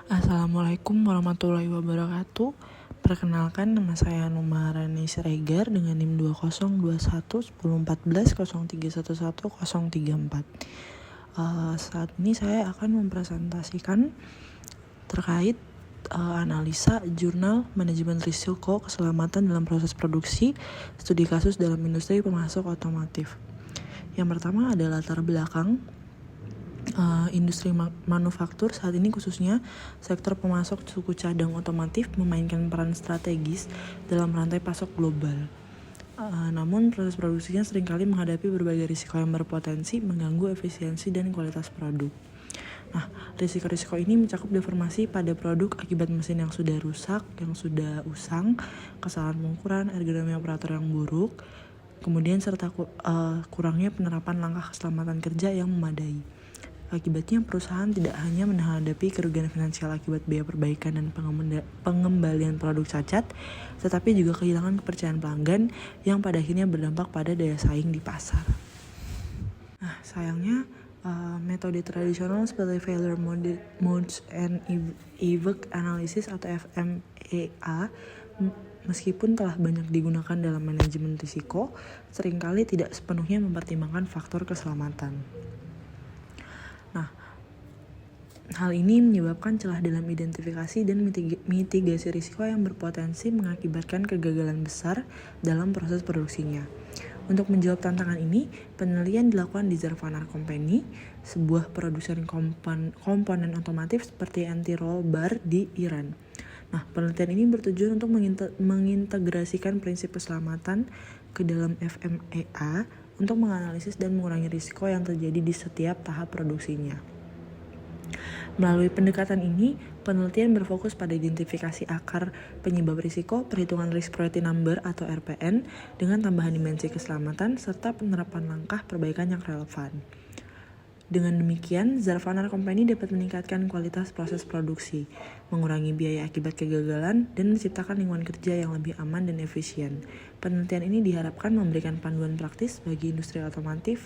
Assalamualaikum warahmatullahi wabarakatuh. Perkenalkan, nama saya Numarani Siregar dengan NIM 2021 1014 0311034. Saat ini saya akan mempresentasikan terkait analisa jurnal manajemen risiko keselamatan dalam proses produksi, studi kasus dalam industri pemasok otomotif. Yang pertama ada latar belakang industri manufaktur saat ini, khususnya sektor pemasok suku cadang otomotif, memainkan peran strategis dalam rantai pasok global. Namun proses produksinya seringkali menghadapi berbagai risiko yang berpotensi mengganggu efisiensi dan kualitas produk. Nah, risiko-risiko ini mencakup deformasi pada produk akibat mesin yang sudah rusak, yang sudah usang, kesalahan pengukuran, ergonomi operator yang buruk, kemudian serta kurangnya penerapan langkah keselamatan kerja yang memadai. Akibatnya perusahaan tidak hanya menghadapi kerugian finansial akibat biaya perbaikan dan pengembalian produk cacat, tetapi juga kehilangan kepercayaan pelanggan yang pada akhirnya berdampak pada daya saing di pasar. Nah, sayangnya metode tradisional seperti Failure Modes and Event Analysis atau FMEA meskipun telah banyak digunakan dalam manajemen risiko, seringkali tidak sepenuhnya mempertimbangkan faktor keselamatan. Nah, hal ini menyebabkan celah dalam identifikasi dan mitigasi risiko yang berpotensi mengakibatkan kegagalan besar dalam proses produksinya. Untuk menjawab tantangan ini, penelitian dilakukan di Zarvanar Company, sebuah produsen komponen otomotif seperti anti-roll bar di Iran. Nah, penelitian ini bertujuan untuk mengintegrasikan prinsip keselamatan ke dalam FMEA untuk menganalisis dan mengurangi risiko yang terjadi di setiap tahap produksinya. Melalui pendekatan ini, penelitian berfokus pada identifikasi akar penyebab risiko, perhitungan risk priority number atau RPN, dengan tambahan dimensi keselamatan, serta penerapan langkah perbaikan yang relevan. Dengan demikian, Zarvanar Company dapat meningkatkan kualitas proses produksi, mengurangi biaya akibat kegagalan, dan menciptakan lingkungan kerja yang lebih aman dan efisien. Penelitian ini diharapkan memberikan panduan praktis bagi industri otomotif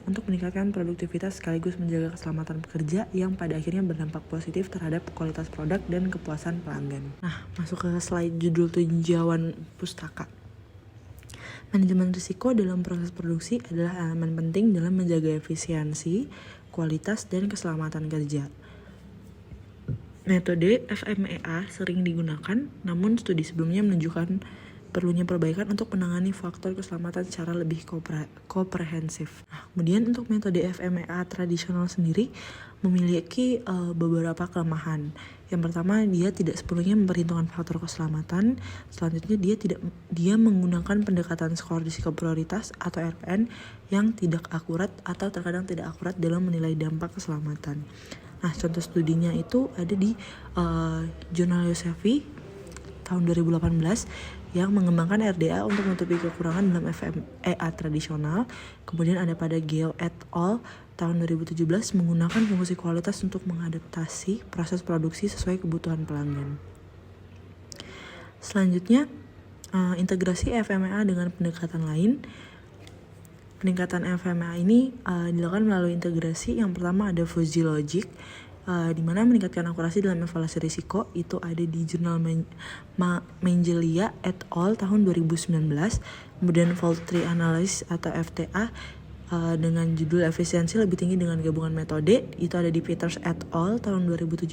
untuk meningkatkan produktivitas sekaligus menjaga keselamatan pekerja yang pada akhirnya berdampak positif terhadap kualitas produk dan kepuasan pelanggan. Nah, masuk ke slide judul tinjauan pustaka. Manajemen risiko dalam proses produksi adalah elemen penting dalam menjaga efisiensi, kualitas, dan keselamatan kerja. Metode FMEA sering digunakan, namun studi sebelumnya menunjukkan perlunya perbaikan untuk menangani faktor keselamatan secara lebih komprehensif. Nah, kemudian untuk metode FMEA tradisional sendiri memiliki beberapa kelemahan. Yang pertama, dia tidak sepenuhnya memperhitungkan faktor keselamatan. Selanjutnya, dia menggunakan pendekatan skor risiko prioritas atau RPN yang tidak akurat atau terkadang tidak akurat dalam menilai dampak keselamatan. Nah, contoh studinya itu ada di jurnal Yosefi tahun 2018 yang mengembangkan RDA untuk menutupi kekurangan dalam FMEA tradisional. Kemudian ada pada Gale et al. Tahun 2017 menggunakan fungsi kualitas untuk mengadaptasi proses produksi sesuai kebutuhan pelanggan. Selanjutnya, integrasi FMEA dengan pendekatan lain. Peningkatan FMEA ini dilakukan melalui integrasi. Yang pertama ada fuzzy logic, di mana meningkatkan akurasi dalam evaluasi risiko. Itu ada di jurnal Mengelia et al. Tahun 2019. Kemudian fault tree analysis atau FTA dengan judul efisiensi lebih tinggi dengan gabungan metode, itu ada di Peters et al. Tahun 2017.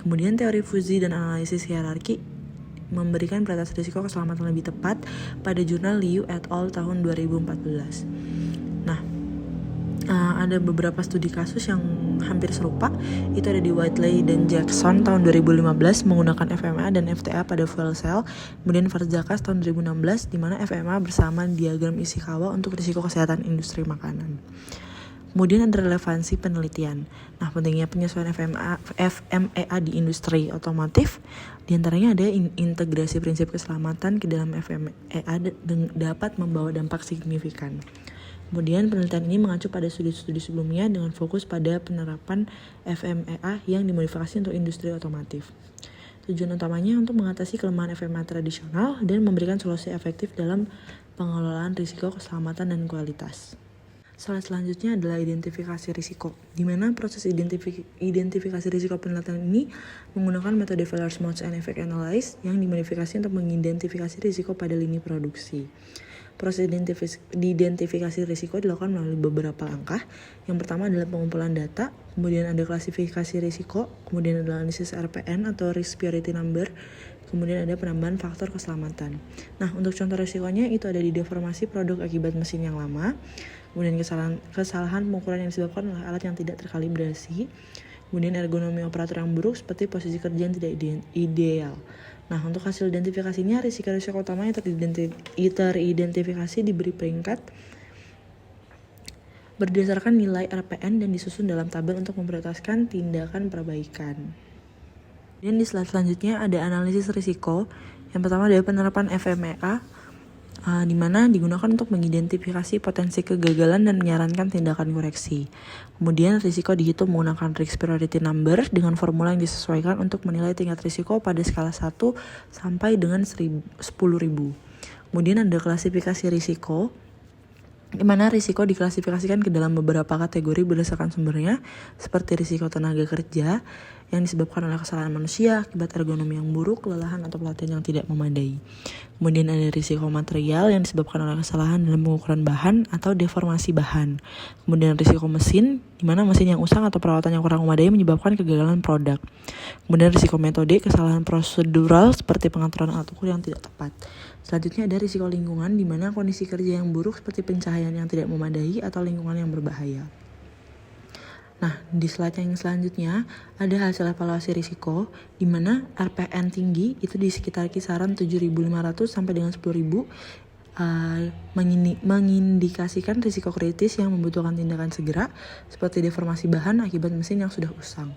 Kemudian teori fuzzy dan analisis hierarki memberikan prioritas risiko keselamatan lebih tepat pada jurnal Liu et al. Tahun 2014. Nah, ada beberapa studi kasus yang hampir serupa, itu ada di Whiteley dan Jackson tahun 2015 menggunakan FMEA dan FTA pada fuel cell. Kemudian Farzakas tahun 2016 di mana FMEA bersama diagram Ishikawa untuk risiko kesehatan industri makanan. Kemudian ada relevansi penelitian. Nah, pentingnya penyesuaian FMEA di industri otomotif, diantaranya ada integrasi prinsip keselamatan ke dalam FMEA dapat membawa dampak signifikan. Kemudian penelitian ini mengacu pada studi-studi sebelumnya dengan fokus pada penerapan FMEA yang dimodifikasi untuk industri otomotif. Tujuan utamanya untuk mengatasi kelemahan FMEA tradisional dan memberikan solusi efektif dalam pengelolaan risiko keselamatan dan kualitas. Slide selanjutnya adalah identifikasi risiko, di mana proses identifikasi risiko penilaian ini menggunakan metode Fellers Modes and Effect Analysis yang dimodifikasi untuk mengidentifikasi risiko pada lini produksi. Proses identifikasi risiko dilakukan melalui beberapa langkah. Yang pertama adalah pengumpulan data, kemudian ada klasifikasi risiko, kemudian ada analisis RPN atau Risk Priority Number, kemudian ada penambahan faktor keselamatan. Nah, untuk contoh risikonya itu ada di deformasi produk akibat mesin yang lama, kemudian kesalahan pengukuran yang disebabkan oleh alat yang tidak terkalibrasi, kemudian ergonomi operator yang buruk seperti posisi kerja yang tidak ideal. Nah, untuk hasil identifikasinya, risiko-risiko utama yang teridentifikasi diberi peringkat berdasarkan nilai RPN dan disusun dalam tabel untuk memprioritaskan tindakan perbaikan. Dan di slide selanjutnya ada analisis risiko. Yang pertama adalah penerapan FMEA, di mana digunakan untuk mengidentifikasi potensi kegagalan dan menyarankan tindakan koreksi. Kemudian risiko dihitung menggunakan Risk Priority Number dengan formula yang disesuaikan untuk menilai tingkat risiko pada skala 1 sampai dengan 10.000. Kemudian ada klasifikasi risiko, di mana risiko diklasifikasikan ke dalam beberapa kategori berdasarkan sumbernya, seperti risiko tenaga kerja yang disebabkan oleh kesalahan manusia akibat ergonomi yang buruk, kelelahan atau pelatihan yang tidak memadai. Kemudian ada risiko material yang disebabkan oleh kesalahan dalam pengukuran bahan atau deformasi bahan. Kemudian risiko mesin, di mana mesin yang usang atau perawatan yang kurang memadai menyebabkan kegagalan produk. Kemudian risiko metode, kesalahan prosedural seperti pengaturan alat ukur yang tidak tepat. Selanjutnya ada risiko lingkungan, di mana kondisi kerja yang buruk seperti pencahayaan yang tidak memadai atau lingkungan yang berbahaya. Nah, di slide yang selanjutnya ada hasil evaluasi risiko, di mana RPN tinggi itu di sekitar kisaran 7.500 sampai dengan 10.000 mengindikasikan risiko kritis yang membutuhkan tindakan segera, seperti deformasi bahan akibat mesin yang sudah usang.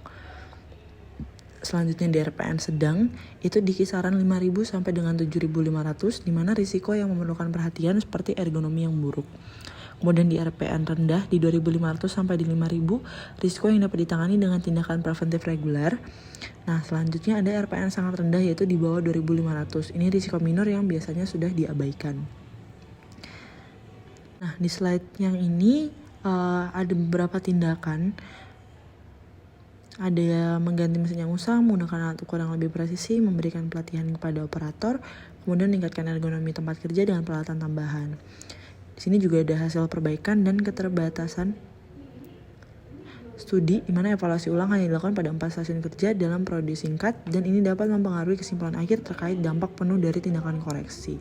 Selanjutnya di RPN sedang itu di kisaran 5.000 sampai dengan 7.500, di mana risiko yang memerlukan perhatian seperti ergonomi yang buruk. Kemudian di RPN rendah di 2.500 sampai di 5.000, risiko yang dapat ditangani dengan tindakan preventif reguler. Nah, selanjutnya ada RPN sangat rendah yaitu di bawah 2.500. Ini risiko minor yang biasanya sudah diabaikan. Nah, di slide yang ini ada beberapa tindakan. Ada mengganti mesin yang usang, menggunakan alat ukur yang lebih presisi, memberikan pelatihan kepada operator, kemudian meningkatkan ergonomi tempat kerja dengan peralatan tambahan. Di sini juga ada hasil perbaikan dan keterbatasan studi, di mana evaluasi ulang hanya dilakukan pada 4 stasiun kerja dalam periode singkat, dan ini dapat mempengaruhi kesimpulan akhir terkait dampak penuh dari tindakan koreksi.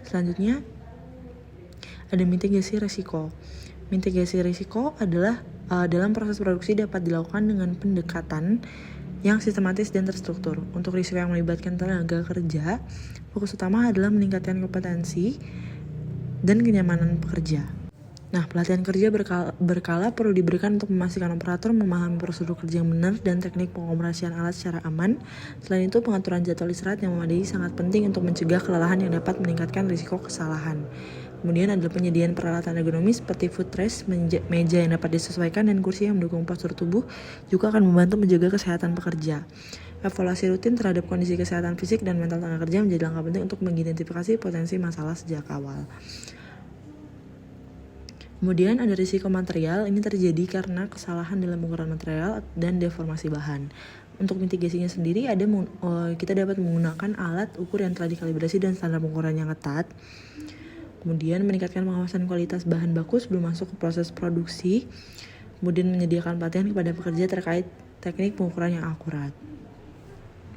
Selanjutnya, ada mitigasi risiko. Mitigasi risiko adalah dalam proses produksi dapat dilakukan dengan pendekatan yang sistematis dan terstruktur. Untuk risiko yang melibatkan tenaga kerja, fokus utama adalah meningkatkan kompetensi dan kenyamanan pekerja. Nah, pelatihan kerja berkala perlu diberikan untuk memastikan operator memahami prosedur kerja yang benar dan teknik pengoperasian alat secara aman. Selain itu, pengaturan jadwal istirahat yang memadai sangat penting untuk mencegah kelelahan yang dapat meningkatkan risiko kesalahan. Kemudian adalah penyediaan peralatan ergonomis seperti footrest, meja yang dapat disesuaikan, dan kursi yang mendukung postur tubuh juga akan membantu menjaga kesehatan pekerja. Evaluasi rutin terhadap kondisi kesehatan fisik dan mental tenaga kerja menjadi langkah penting untuk mengidentifikasi potensi masalah sejak awal. Kemudian ada risiko material, ini terjadi karena kesalahan dalam pengukuran material dan deformasi bahan. Untuk mitigasinya sendiri kita dapat menggunakan alat ukur yang telah dikalibrasi dan standar pengukuran yang ketat. Kemudian meningkatkan pengawasan kualitas bahan baku sebelum masuk ke proses produksi. Kemudian menyediakan pelatihan kepada pekerja terkait teknik pengukuran yang akurat.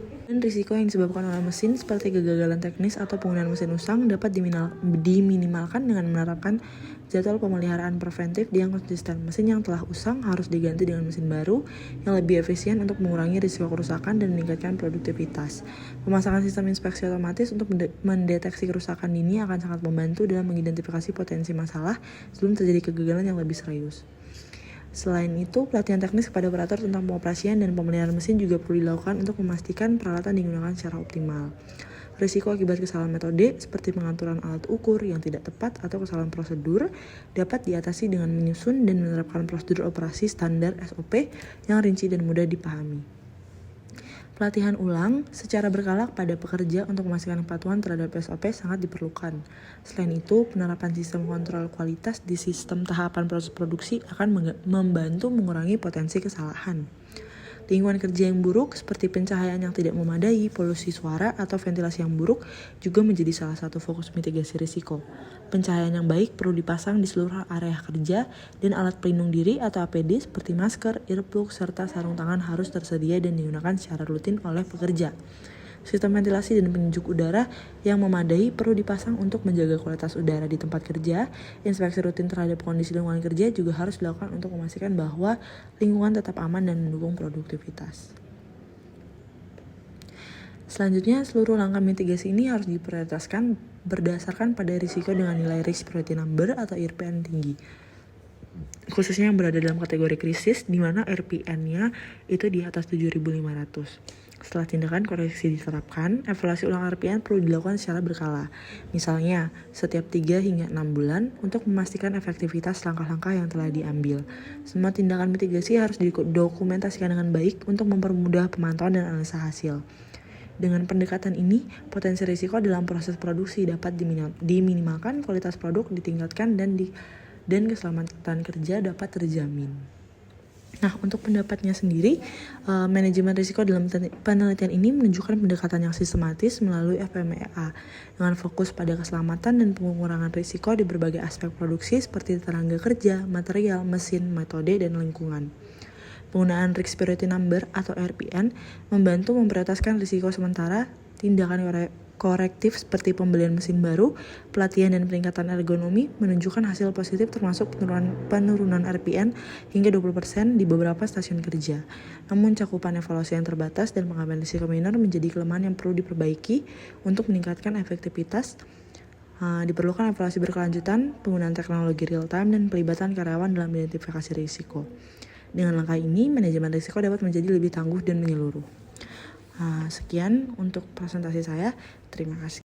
Dan risiko yang disebabkan oleh mesin seperti kegagalan teknis atau penggunaan mesin usang dapat diminimalkan dengan menerapkan jadwal pemeliharaan preventif yang konsisten. Mesin yang telah usang harus diganti dengan mesin baru yang lebih efisien untuk mengurangi risiko kerusakan dan meningkatkan produktivitas. Pemasangan sistem inspeksi otomatis untuk mendeteksi kerusakan dini akan sangat membantu dalam mengidentifikasi potensi masalah sebelum terjadi kegagalan yang lebih serius. Selain itu, pelatihan teknis kepada operator tentang pengoperasian dan pemeliharaan mesin juga perlu dilakukan untuk memastikan peralatan digunakan secara optimal. Risiko akibat kesalahan metode seperti pengaturan alat ukur yang tidak tepat atau kesalahan prosedur dapat diatasi dengan menyusun dan menerapkan prosedur operasi standar SOP yang rinci dan mudah dipahami. Pelatihan ulang secara berkala pada pekerja untuk memastikan kepatuhan terhadap SOP sangat diperlukan. Selain itu, penerapan sistem kontrol kualitas di sistem tahapan proses produksi akan membantu mengurangi potensi kesalahan. Lingkungan kerja yang buruk seperti pencahayaan yang tidak memadai, polusi suara, atau ventilasi yang buruk juga menjadi salah satu fokus mitigasi risiko. Pencahayaan yang baik perlu dipasang di seluruh area kerja dan alat pelindung diri atau APD seperti masker, earplug, serta sarung tangan harus tersedia dan digunakan secara rutin oleh pekerja. Sistem ventilasi dan penyejuk udara yang memadai perlu dipasang untuk menjaga kualitas udara di tempat kerja. Inspeksi rutin terhadap kondisi lingkungan kerja juga harus dilakukan untuk memastikan bahwa lingkungan tetap aman dan mendukung produktivitas. Selanjutnya, seluruh langkah mitigasi ini harus diprioritaskan berdasarkan pada risiko dengan nilai risk priority number atau RPN tinggi, khususnya yang berada dalam kategori krisis, di mana RPN-nya itu di atas 7.500. Setelah tindakan koreksi diterapkan, evaluasi ulang RPN perlu dilakukan secara berkala. Misalnya, setiap 3 hingga 6 bulan untuk memastikan efektivitas langkah-langkah yang telah diambil. Semua tindakan mitigasi harus didokumentasikan dengan baik untuk mempermudah pemantauan dan analisa hasil. Dengan pendekatan ini, potensi risiko dalam proses produksi dapat diminimalkan, kualitas produk ditingkatkan, dan keselamatan kerja dapat terjamin. Nah, untuk pendapatnya sendiri, manajemen risiko dalam penelitian ini menunjukkan pendekatan yang sistematis melalui FMEA dengan fokus pada keselamatan dan pengurangan risiko di berbagai aspek produksi seperti tenaga kerja, material, mesin, metode, dan lingkungan. Penggunaan Risk Priority Number atau RPN membantu memprioritaskan risiko sementara, tindakan korektif seperti pembelian mesin baru, pelatihan dan peningkatan ergonomi menunjukkan hasil positif termasuk penurunan RPN hingga 20% di beberapa stasiun kerja. Namun cakupan evaluasi yang terbatas dan pengambilan risiko minor menjadi kelemahan yang perlu diperbaiki untuk meningkatkan efektivitas. Diperlukan evaluasi berkelanjutan, penggunaan teknologi real time, dan pelibatan karyawan dalam identifikasi risiko. Dengan langkah ini, manajemen risiko dapat menjadi lebih tangguh dan menyeluruh. Sekian untuk presentasi saya. Terima kasih.